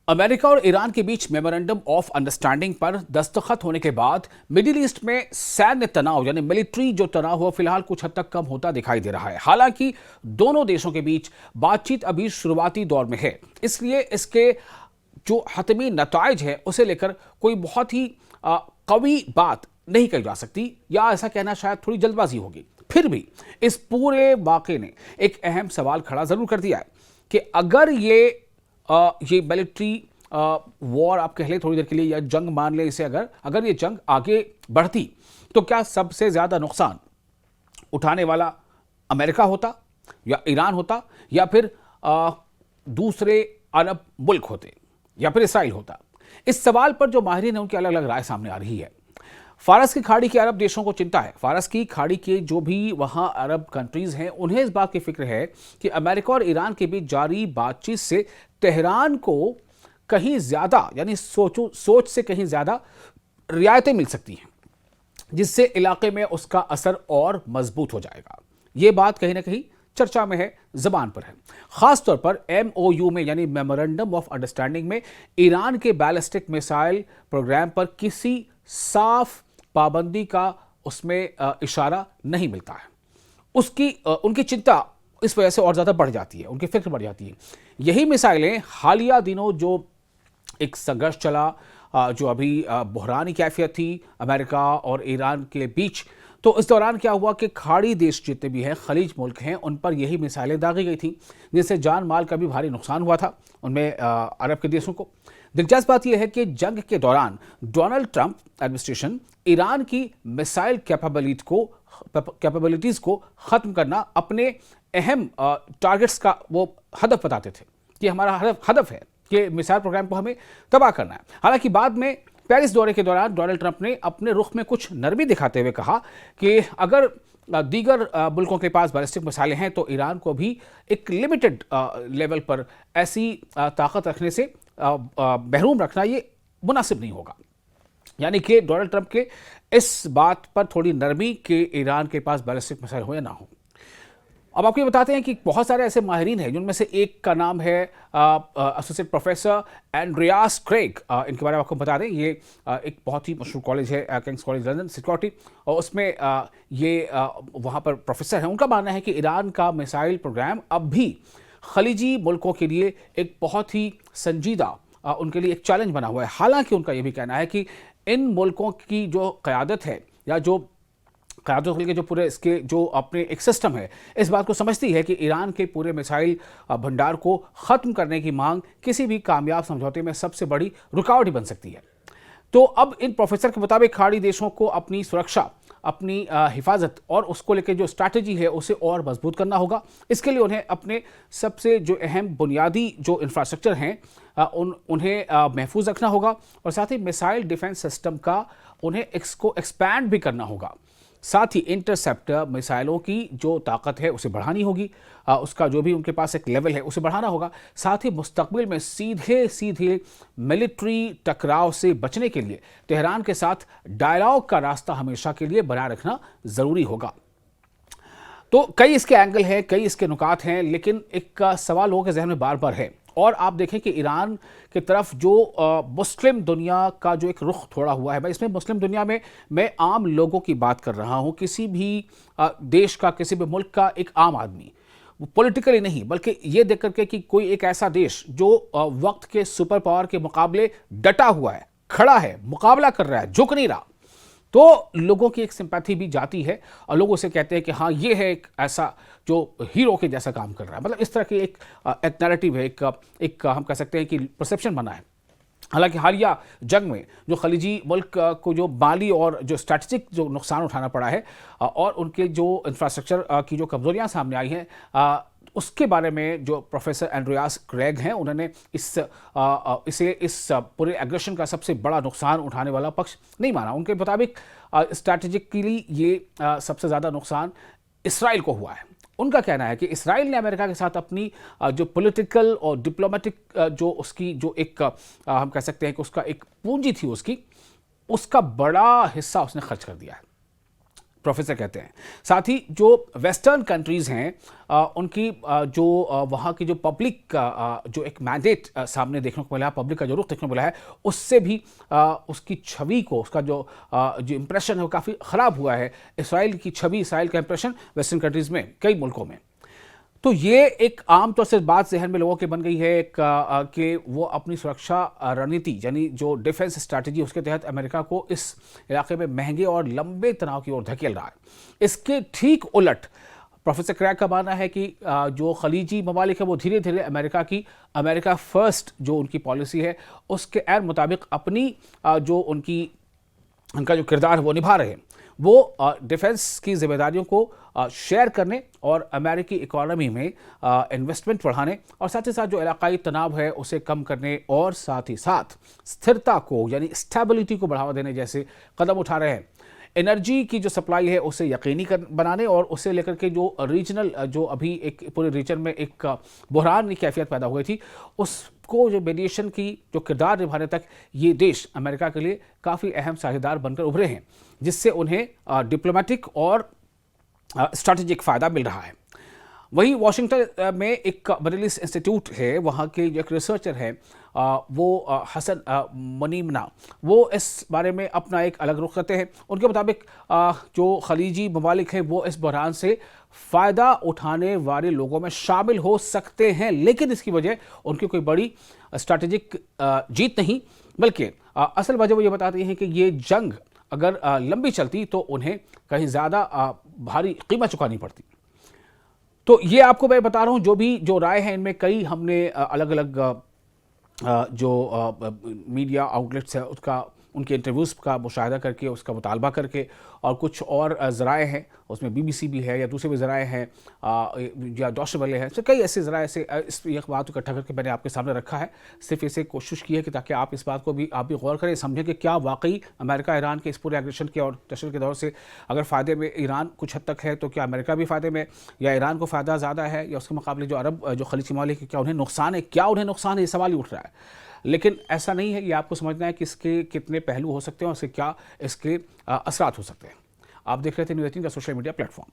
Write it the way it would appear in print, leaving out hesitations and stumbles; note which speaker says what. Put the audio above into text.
Speaker 1: America और Iran के बीच memorandum of understanding पर दस्तखत होने के बाद मिडिल ईस्ट में सैन्य तनाव यानी मिलिट्री जो तनाव हुआ फिलहाल कुछ हद तक कम होता दिखाई दे रहा है। हालांकि दोनों देशों के बीच बातचीत अभी शुरुआती दौर में है, इसलिए इसके जो हतमी नताइज है उसे लेकर कोई बहुत ही कवी बात नहीं कही जा सकती, या ऐसा कहना शायद थोड़ी जल्दबाजी होगी। फिर भी इस पूरे वाक़े ने एक अहम सवाल खड़ा जरूर कर दिया है कि अगर ये मिलिट्री वॉर आप कह लें थोड़ी देर के लिए, या जंग मान लें इसे, अगर ये जंग आगे बढ़ती तो क्या सबसे ज्यादा नुकसान उठाने वाला अमेरिका होता या ईरान होता, या फिर दूसरे अरब मुल्क होते, या फिर इसराइल होता? इस सवाल पर जो माहिरीन है उनकी अलग अलग राय सामने आ रही है। फारस की खाड़ी के अरब देशों को चिंता है। फारस की खाड़ी के जो भी वहां अरब कंट्रीज हैं उन्हें इस बात की फिक्र है कि अमेरिका और ईरान के बीच जारी बातचीत से तेहरान को कहीं ज्यादा यानी सोच से कहीं ज्यादा रियायतें मिल सकती हैं, जिससे इलाके में उसका असर और मजबूत हो जाएगा। यह बात कहीं ना कहीं चर्चा में है, जबान पर है। खासतौर पर MOU में यानी मेमोरेंडम ऑफ अंडरस्टैंडिंग में ईरान के बैलिस्टिक मिसाइल प्रोग्राम पर किसी साफ पाबंदी का उसमें इशारा नहीं मिलता है। उनकी चिंता इस वजह से और ज्यादा बढ़ जाती है, उनकी फिक्र बढ़ जाती है। यही मिसाइलें हालिया दिनों जो एक संघर्ष चला, जो अभी बहरानी कैफियत थी अमेरिका और ईरान के बीच, तो इस दौरान क्या हुआ कि खाड़ी देश जितने भी हैं, खलीज मुल्क हैं, उन पर यही मिसाइलें दागी गई थी, जिससे जान माल का भी भारी नुकसान हुआ था उनमें अरब के देशों को। दिलचस्प बात यह है कि जंग के दौरान डोनाल्ड ट्रंप एडमिनिस्ट्रेशन ईरान की मिसाइल कैपेबिलिटीज को खत्म करना अपने अहम टारगेट्स का वो हदफ बताते थे कि हमारा हदफ है कि मिसाइल प्रोग्राम को हमें तबाह करना है। हालांकि बाद में पेरिस दौरे के दौरान डोनाल्ड ट्रंप ने अपने रुख में कुछ नरमी दिखाते हुए कहा कि अगर दीगर मुल्कों के पास बैलिस्टिक मिसाइलें हैं तो ईरान को भी एक लिमिटेड लेवल पर ऐसी ताकत रखने से महरूम रखना ये मुनासिब नहीं होगा। यानी कि डोनाल्ड ट्रंप के इस बात पर थोड़ी नरमी कि ईरान के पास बैलिस्टिक मिसाइल हो या ना हो। अब आपको ये बताते हैं कि बहुत सारे ऐसे माहिरीन हैं जिनमें से एक का नाम है एसोसिएट प्रोफेसर एंड्रियास क्रेग। इनके बारे में आपको बता दें, ये एक बहुत ही मशहूर कॉलेज है, किंग्स कॉलेज लंदन सिक्योरिटी, और उसमें ये वहाँ पर प्रोफेसर हैं। उनका मानना है कि ईरान का मिसाइल प्रोग्राम अब भी खलीजी मुल्कों के लिए एक बहुत ही संजीदा उनके लिए एक चैलेंज बना हुआ है। हालांकि उनका यह भी कहना है कि इन मुल्कों की जो क़यादत है, या जो क़यादत के जो पूरे इसके जो अपने एक सिस्टम है, इस बात को समझती है कि ईरान के पूरे मिसाइल भंडार को ख़त्म करने की मांग किसी भी कामयाब समझौते में सबसे बड़ी रुकावट ही बन सकती है। तो अब इन प्रोफेसर के मुताबिक खाड़ी देशों को अपनी सुरक्षा, अपनी हिफाजत और उसको लेकर जो स्ट्रैटेजी है उसे और मजबूत करना होगा। इसके लिए उन्हें अपने सबसे जो अहम बुनियादी जो इंफ्रास्ट्रक्चर हैं उन्हें महफूज रखना होगा, और साथ ही मिसाइल डिफेंस सिस्टम का उन्हें इसको एक्सपैंड भी करना होगा। साथ ही इंटरसेप्टर मिसाइलों की जो ताकत है उसे बढ़ानी होगी, उसका जो भी उनके पास एक लेवल है उसे बढ़ाना होगा। साथ ही मुस्तकबिल में सीधे सीधे मिलिट्री टकराव से बचने के लिए तेहरान के साथ डायलॉग का रास्ता हमेशा के लिए बनाए रखना ज़रूरी होगा। तो कई इसके एंगल हैं, कई इसके नुकात हैं, लेकिन एक सवाल लोगों के जहन में बार बार है। और आप देखें कि ईरान की तरफ जो मुस्लिम दुनिया का जो एक रुख थोड़ा हुआ है, भाई इसमें मुस्लिम दुनिया में मैं आम लोगों की बात कर रहा हूं, किसी भी देश का, किसी भी मुल्क का एक आम आदमी, पॉलिटिकली नहीं, बल्कि ये देख करके कि कोई एक ऐसा देश जो वक्त के सुपर पावर के मुकाबले डटा हुआ है, खड़ा है, मुकाबला कर रहा है, झुक नहीं रहा, तो लोगों की एक सिंपैथी भी जाती है और लोग उसे कहते हैं कि हाँ ये है एक ऐसा जो हीरो के जैसा काम कर रहा है। मतलब इस तरह की एक नैरेटिव है, एक हम कह सकते हैं कि परसेप्शन बना है। हालांकि हालिया जंग में जो खलीजी मुल्क को जो माली और जो स्ट्रैटेजिक जो नुकसान उठाना पड़ा है और उनके जो इंफ्रास्ट्रक्चर की जो कमजोरियां सामने आई हैं, उसके बारे में जो प्रोफेसर एंड्रियास क्रेग हैं उन्होंने इस पूरे एग्रेशन का सबसे बड़ा नुकसान उठाने वाला पक्ष नहीं माना। उनके मुताबिक स्ट्रैटेजिकली ये सबसे ज़्यादा नुकसान इसराइल को हुआ है। उनका कहना है कि इसराइल ने अमेरिका के साथ अपनी जो पॉलिटिकल और डिप्लोमेटिक जो उसकी जो एक हम कह सकते हैं कि उसका एक पूंजी थी, उसका बड़ा हिस्सा उसने खर्च कर दिया है। प्रोफेसर कहते हैं। साथ ही जो वेस्टर्न कंट्रीज़ हैं उनकी जो वहाँ की जो पब्लिक का जो एक मैंडेट सामने देखने को मिला, पब्लिक का जो रुख देखने को मिला है, उससे भी उसकी छवि को, उसका जो इम्प्रेशन है वो काफ़ी ख़राब हुआ है। इसराइल की छवि, इसराइल का इम्प्रेशन वेस्टर्न कंट्रीज़ में, कई मुल्कों में। तो ये एक आम तौर से बात जहन में लोगों के बन गई है कि वो अपनी सुरक्षा रणनीति यानी जो डिफेंस स्ट्रैटेजी उसके तहत अमेरिका को इस इलाके में महंगे और लंबे तनाव की ओर धकेल रहा है। इसके ठीक उलट प्रोफेसर क्रैग का मानना है कि जो खलीजी ममालिक है वो धीरे धीरे अमेरिका फर्स्ट जो उनकी पॉलिसी है उसके ऐन मुताबिक अपनी जो उनका जो किरदार है वो निभा रहे हैं। वो डिफेंस की जिम्मेदारियों को शेयर करने और अमेरिकी इकोनॉमी में इन्वेस्टमेंट बढ़ाने और साथ ही साथ जो इलाकाई तनाव है उसे कम करने और साथ ही साथ स्थिरता को यानी स्टेबिलिटी को बढ़ावा देने जैसे कदम उठा रहे हैं। एनर्जी की जो सप्लाई है उसे यकीनी बनाने और उसे लेकर के जो रीजनल जो अभी एक पूरे रीजन में एक बहरान की कैफियत पैदा हो गई थी उसको जो मीडिएशन की जो किरदार निभाने तक ये देश अमेरिका के लिए काफ़ी अहम साझेदार बनकर उभरे हैं, जिससे उन्हें डिप्लोमेटिक और स्ट्रैटेजिक फ़ायदा मिल रहा है। वहीं वाशिंगटन में एक मिडिल-ईस्ट इंस्टीट्यूट है, वहाँ के जो एक रिसर्चर है वो हसन मुनीमना, वो इस बारे में अपना एक अलग रुख करते हैं। उनके मुताबिक जो खलीजी ममालिक हैं वो इस बहरान से फ़ायदा उठाने वाले लोगों में शामिल हो सकते हैं, लेकिन इसकी वजह उनकी कोई बड़ी स्ट्रैटेजिक जीत नहीं, बल्कि असल वजह वो ये बताती हैं कि ये जंग अगर लंबी चलती तो उन्हें कहीं ज़्यादा भारी कीमत चुकानी पड़ती। तो ये आपको मैं बता रहा हूँ, जो राय है इनमें कई हमने अलग अलग जो मीडिया आउटलेट्स है उनके इंटरव्यूज़ का मुशाहिदा करके उसका मुतालबा करके और कुछ और ज़राए हैं उसमें BBC भी है या दूसरे भी ज़राए हैं या डॉक्टर वेले हैं, तो कई ऐसे ज़राए से इस बात को इकट्ठा करके मैंने आपके सामने रखा है। सिर्फ इसे कोशिश की है कि ताकि आप इस बात को भी गौर करें, समझें कि क्या वाकई अमेरिका ईरान के इस पूरे एग्रेशन के और टशन के दौर से अगर फ़ायदे में ईरान कुछ हद तक है तो क्या अमेरिका भी फ़ायदे में, या ईरान को फ़ायदा ज़्यादा है, या उसके मुकाबले जो खलीजी ममालिक क्या उन्हें नुकसान है, ये सवाल ही उठ रहा है। लेकिन ऐसा नहीं है, ये आपको समझना है कि इसके कितने पहलू हो सकते हैं और इसके क्या इसके असरात हो सकते हैं। आप देख रहे थे न्यूज़ 18 का सोशल मीडिया प्लेटफॉर्म।